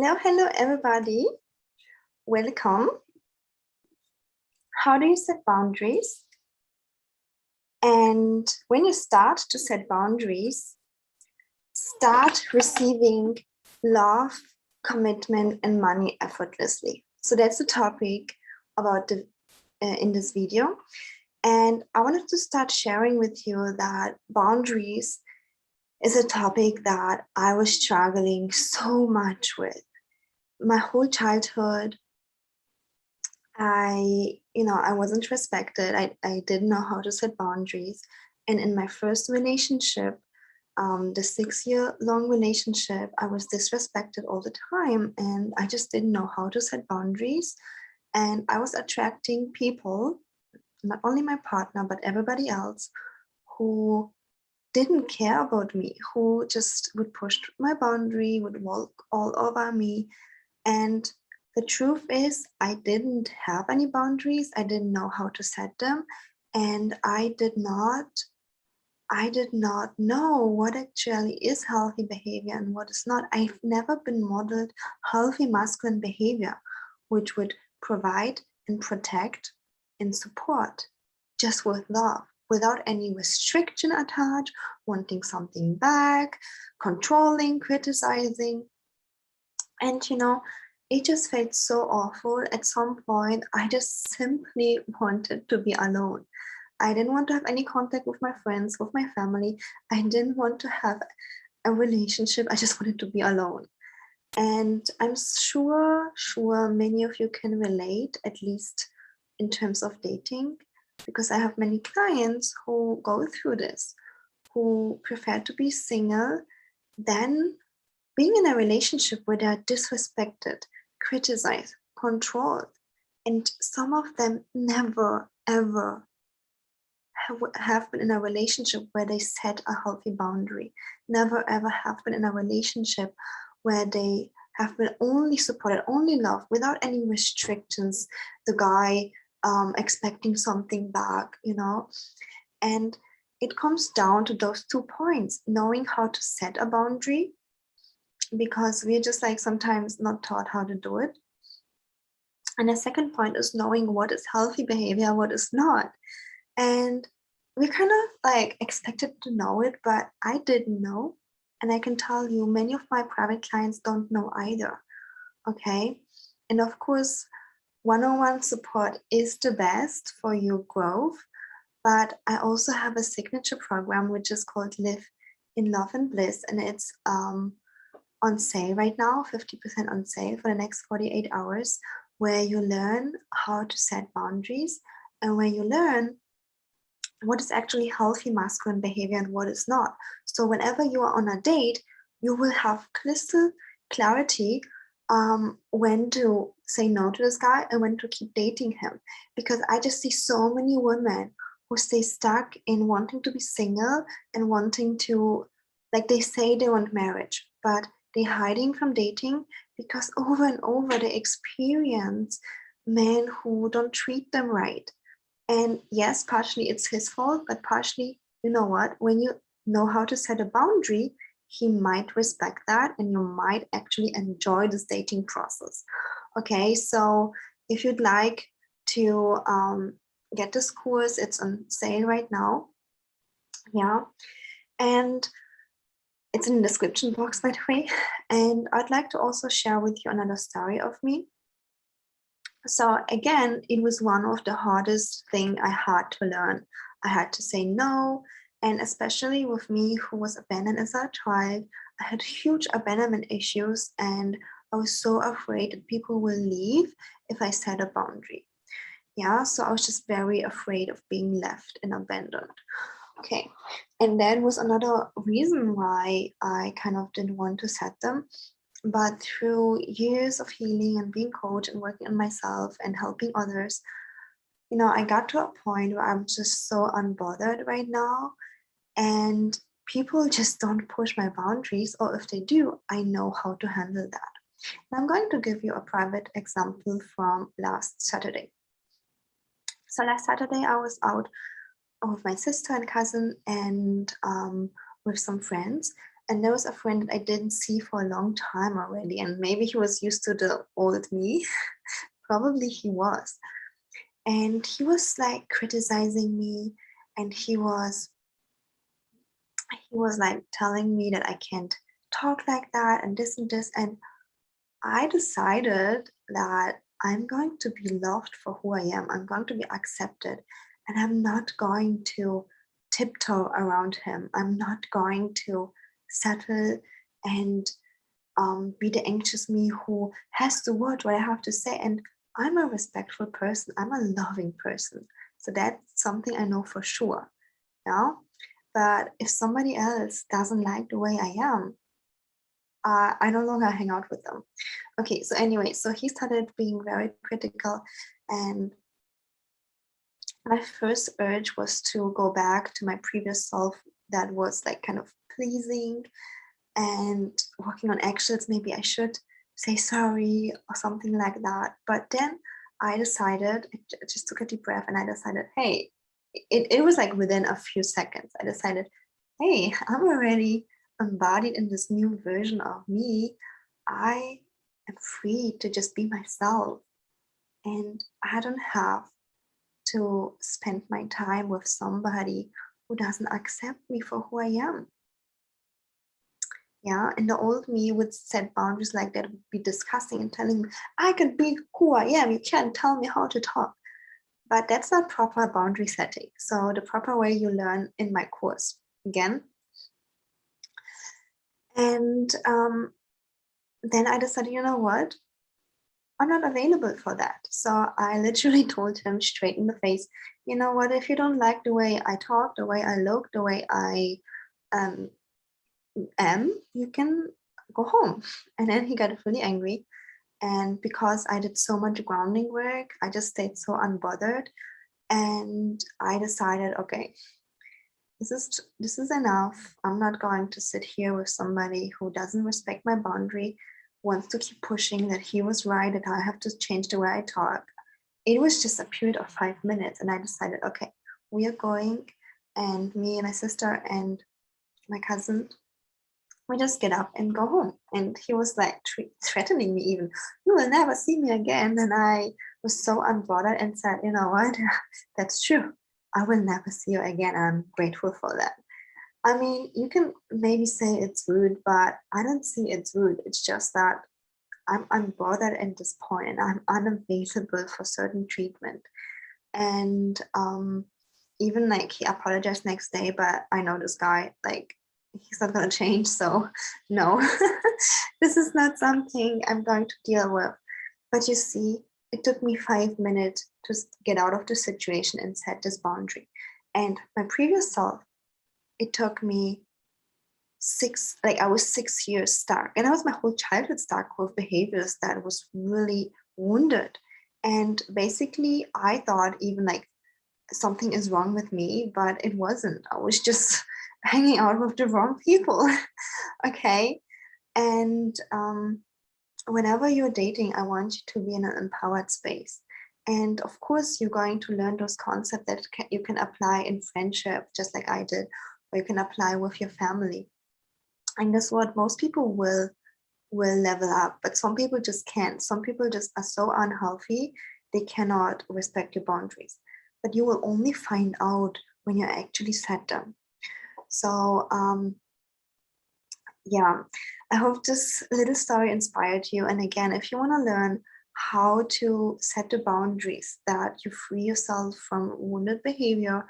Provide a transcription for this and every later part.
Hello everybody. Welcome. How do you set boundaries? And when you start to set boundaries, start receiving love, commitment, and money effortlessly. So that's the topic about in this video. And I wanted to start sharing with you that boundaries is a topic that I was struggling so much with. My whole childhood, I wasn't respected. I didn't know how to set boundaries. And in my first relationship, the 6-year-long relationship, I was disrespected all the time. And I just didn't know how to set boundaries. And I was attracting people, not only my partner, but everybody else who didn't care about me, who just would push my boundary, would walk all over me. And the truth is, I didn't have any boundaries. I didn't know how to set them. And I did not know what actually is healthy behavior and what is not. I've never been modeled healthy masculine behavior, which would provide and protect and support just with love, without any restriction attached, wanting something back, controlling, criticizing. And it just felt so awful. At some point, I just simply wanted to be alone. I didn't want to have any contact with my friends, with my family. I didn't want to have a relationship. I just wanted to be alone. And I'm sure many of you can relate, at least in terms of dating, because I have many clients who go through this, who prefer to be single than being in a relationship where they're disrespected, criticized, controlled. And some of them never, ever have been in a relationship where they set a healthy boundary, never, ever have been in a relationship where they have been only supported, only loved, without any restrictions, the guy expecting something back, And it comes down to those 2 points, knowing how to set a boundary, because we're just sometimes not taught how to do it. And the second point is knowing what is healthy behavior, what is not. And we're kind of expected to know it, but I didn't know. And I can tell you, many of my private clients don't know either. Okay. And of course, one-on-one support is the best for your growth. But I also have a signature program, which is called Live in Love and Bliss. And it's on sale right now, 50% on sale for the next 48 hours, where you learn how to set boundaries and where you learn what is actually healthy masculine behavior and what is not. So whenever you are on a date, you will have crystal clarity when to say no to this guy and when to keep dating him. Because I just see so many women who stay stuck in wanting to be single and wanting to, they say they want marriage, but they're hiding from dating because over and over they experience men who don't treat them right. And yes, partially it's his fault, but partially, you know what? When you know how to set a boundary, he might respect that and you might actually enjoy this dating process. Okay, so if you'd like to get this course, it's on sale right now. Yeah, and it's in the description box, by the way. And I'd like to also share with you another story of me. So again, it was one of the hardest things I had to learn. I had to say no. And especially with me, who was abandoned as a child, I had huge abandonment issues. And I was so afraid that people will leave if I set a boundary. Yeah, so I was just very afraid of being left and abandoned. Okay, and that was another reason why I kind of didn't want to set them. But through years of healing and being coached and working on myself and helping others, I got to a point where I'm just so unbothered right now. And people just don't push my boundaries, or if they do, I know how to handle that. And I'm going to give you a private example from last Saturday. So last Saturday, I was out with my sister and cousin and with some friends. And there was a friend that I didn't see for a long time already, and maybe he was used to the old me. Probably he was. And he was like criticizing me, and he was like telling me that I can't talk like that and this and this. And I decided that I'm going to be loved for who I am. I'm going to be accepted, and I'm not going to tiptoe around him. I'm not going to settle and be the anxious me who has the word what I have to say. And I'm a respectful person. I'm a loving person. So that's something I know for sure. Yeah. But if somebody else doesn't like the way I am, I no longer hang out with them. Okay, so anyway, so he started being very critical, and my first urge was to go back to my previous self that was like kind of pleasing and walking on eggshells. Maybe I should say sorry or something like that. But then I decided, I just took a deep breath and I decided, hey, it was like within a few seconds, I decided, hey, I'm already embodied in this new version of me. I am free to just be myself. And I don't have to spend my time with somebody who doesn't accept me for who I am. Yeah, and the old me would set boundaries like that, would be disgusting and telling me, I can be who I am. You can't tell me how to talk. But that's not proper boundary setting. So the proper way you learn in my course again. And then I decided, you know what? I'm not available for that. So I literally told him straight in the face, you know what? If you don't like the way I talk, the way I look, the way I um, am, you can go home. And then he got really angry. And because I did so much grounding work, I just stayed so unbothered. And I decided, okay, this is enough. I'm not going to sit here with somebody who doesn't respect my boundary, wants to keep pushing that he was right, that I have to change the way I talk. It was just a period of 5 minutes, and I decided, okay, we are going, and me and my sister and my cousin, we just get up and go home. And he was like threatening me, even, you will never see me again. And I was so unbothered and said, you know what, that's true. I will never see you again. I'm grateful for that. I mean, you can maybe say it's rude, but I don't see it's rude. It's just that I'm unbothered at this point and I'm unavailable for certain treatment. And even like he apologized next day, but I know this guy, like, he's not going to change. So no, this is not something I'm going to deal with. But you see, it took me 5 minutes to get out of the situation and set this boundary. And my previous self, it took me I was 6 years stuck. And I was my whole childhood stuck with behaviors that was really wounded. And basically, I thought even like something is wrong with me, but it wasn't. I was just hanging out with the wrong people. Okay. And whenever you're dating, I want you to be in an empowered space. And of course, you're going to learn those concepts that you can apply in friendship, just like I did, or you can apply with your family. And guess what? Most people will level up, but some people just can't. Some people just are so unhealthy, they cannot respect your boundaries. But you will only find out when you actually set them. So yeah, I hope this little story inspired you. And again, if you want to learn how to set the boundaries that you free yourself from wounded behavior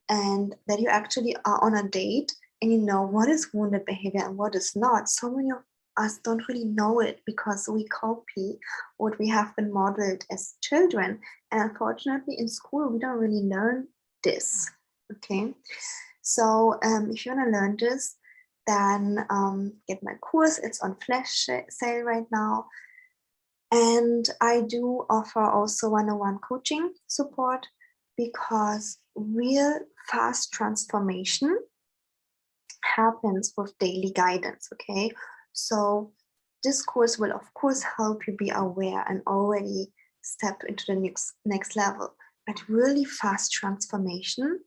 and that you actually are on a date and you know what is wounded behavior and what is not. So many of us don't really know it because we copy what we have been modeled as children. And unfortunately, in school, we don't really learn this. Okay. So if you want to learn this, then get my course. It's on flash sale right now. And I do offer also one-on-one coaching support because real fast transformation happens with daily guidance. Okay. So this course will, of course, help you be aware and already step into the next level. But really fast transformation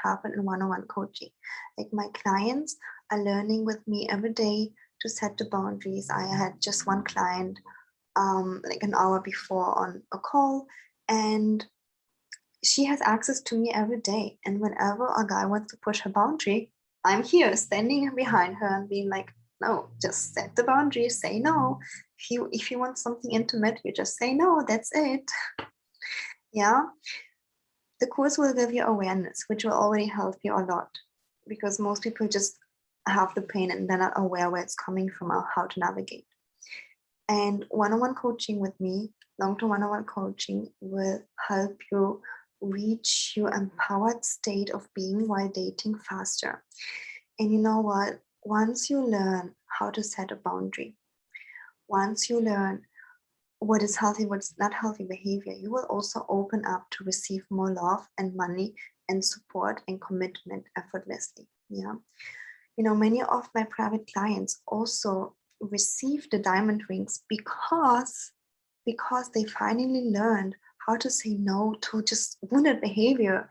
happen in one-on-one coaching. Like my clients are learning with me every day to set the boundaries. I had just one client like an hour before on a call, and she has access to me every day. And whenever a guy wants to push her boundary, I'm here standing behind her and being like, no, just set the boundary, say no. If you want something intimate, you just say no, that's it. Yeah. The course will give you awareness, which will already help you a lot, because most people just have the pain and they're not aware where it's coming from or how to navigate. And one-on-one coaching with me, long-term one-on-one coaching, will help you reach your empowered state of being while dating faster. And you know what? Once you learn how to set a boundary, once you learn what is healthy, what's not healthy behavior, you will also open up to receive more love and money and support and commitment effortlessly. Yeah. You know, many of my private clients also receive the diamond rings because they finally learned how to say no to just wounded behavior.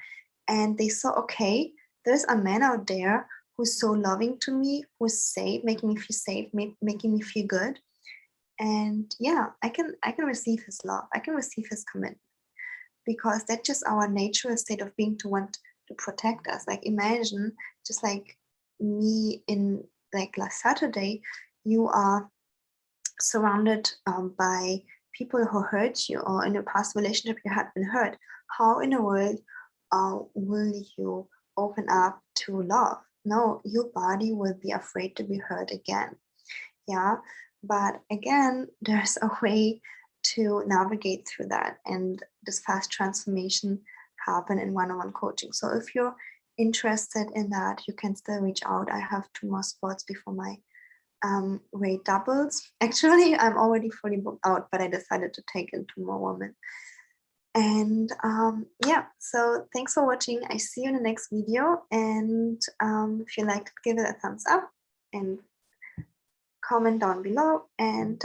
And they saw, okay, there's a man out there who's so loving to me, who's safe, making me feel safe, making me feel good. And yeah, I can receive his love, I can receive his commitment, because that's just our natural state of being, to want to protect us. Like, imagine, just like me in like last Saturday, you are surrounded by people who hurt you, or in a past relationship you had been hurt. How in the world will you open up to love? No, your body will be afraid to be hurt again. Yeah. But again, there's a way to navigate through that, and this fast transformation happen in one-on-one coaching. So if you're interested in that, you can still reach out. I have 2 more spots before my rate doubles. Actually, I'm already fully booked out, but I decided to take in 2 more women. And yeah, so thanks for watching. I see you in the next video. And if you liked it, give it a thumbs up and comment down below. And